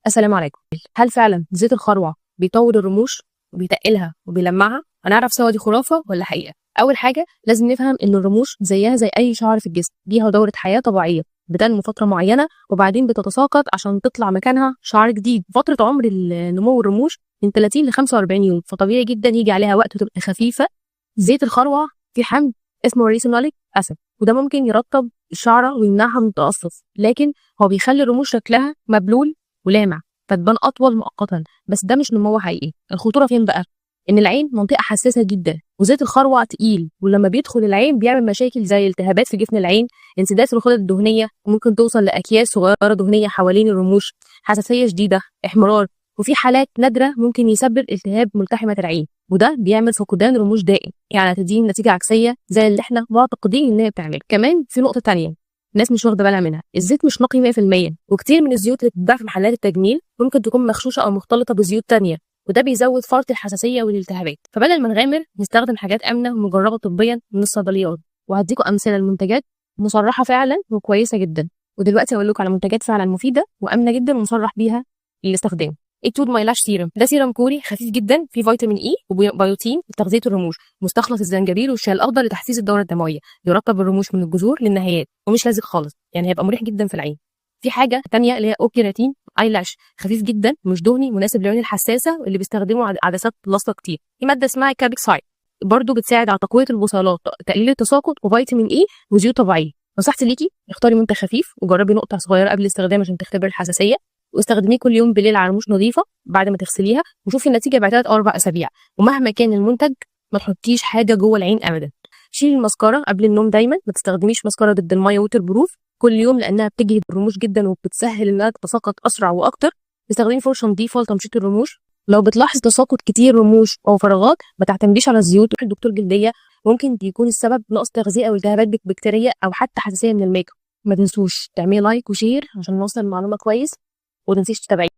السلام عليكم. هل فعلا زيت الخروع بيطول الرموش وبيتقلها وبيلمعها؟ هنعرف سوا دي خرافه ولا حقيقه. اول حاجه لازم نفهم ان الرموش زيها زي اي شعر في الجسم، ليها دوره حياه طبيعيه، بتنمو فتره معينه وبعدين بتتساقط عشان تطلع مكانها شعر جديد. فتره عمر نمو الرموش من 30 ل 45 يوم، فطبيعي جدا يجي عليها وقت وتبقى خفيفه. زيت الخروع في حمض اسمه ريسينوليك اسيد، وده ممكن يرطب الشعره ويمنعها من التقصف، لكن هو بيخلي الرموش شكلها مبلول ولامع فتبان اطول مؤقتا، بس ده مش نمو حقيقي. الخطوره فين بقى؟ ان العين منطقه حساسه جدا وزيت الخروع تقيل، ولما بيدخل العين بيعمل مشاكل زي التهابات في جفن العين، انسداد في الغدد الدهنيه، وممكن توصل لاكياس صغيره دهنيه حوالين الرموش، حساسيه شديده، احمرار، وفي حالات نادره ممكن يسبب التهاب ملتحمه العين، وده بيعمل فقدان رموش دائم، يعني تدي نتيجه عكسيه زي اللي احنا معتقدين ان هي بتعمل. كمان في نقطه تانية الناس مش واخده بالها منها، الزيت مش نقي 100%، وكتير من الزيوت اللي بتتباع في محلات التجميل ممكن تكون مغشوشه او مختلطه بزيوت تانية، وده بيزود فرط الحساسيه والالتهابات. فبدل ما نغامر نستخدم حاجات امنه ومجربه طبيا من الصيدليات، وهديكم امثله لمنتجات مصرحه فعلا وكويسه جدا. ودلوقتي هقول لكم على منتجات فعلا مفيده وامنه جدا ومصرح بيها للاستخدام. اكتود ماي لاش سيرم، ده سيرم كوري خفيف جدا فيه فيتامين اي وبيوتين لتغذيه الرموش، مستخلص الزنجبيل والشاي الاخضر لتحسيس الدوره الدمويه، يرطب الرموش من الجذور للنهايات، ومش لازق خالص، يعني هيبقى مريح جدا في العين. في حاجه تانية اللي هي اوكيراتين اي لاش، خفيف جدا مش دهني، مناسب للعيون الحساسه واللي بيستخدموا عدسات لاصقه كتير. في ماده اسمها كابيكسايد برضه بتساعد على تقويه البصيلات، تقليل التساقط، وفيتامين اي وزيوت طبيعيه. نصيحتي ليكي اختاري منتج خفيف وجربي نقطه صغيره قبل الاستخدام عشان تختبري الحساسيه، واستخدميه كل يوم بالليل على رموش نظيفه بعد ما تغسليها، وشوفي النتيجه بعد 3 او 4 اسابيع. ومهما كان المنتج ما تحطيش حاجه جوه العين ابدا. شيلي المسكره قبل النوم دايما، ما تستخدميش مسكره ضد الميه ووتر بروف كل يوم لانها بتجهد الرموش جدا وبتسهل انها تتساقط اسرع واكتر. استخدمي فرشه نظيفه لتمشيط الرموش. لو بتلاحظ تساقط كتير رموش او فراغات ما تعتمديش على الزيوت، روحي لدكتور جلديه، ممكن يكون السبب نقص تغذيه او التهابات بكتيريه او حتى حساسيه من الميك اب. ما تنسوش تعملي لايك وشير عشان نوصل المعلومه كويس، وما تنسيش تتابعيني.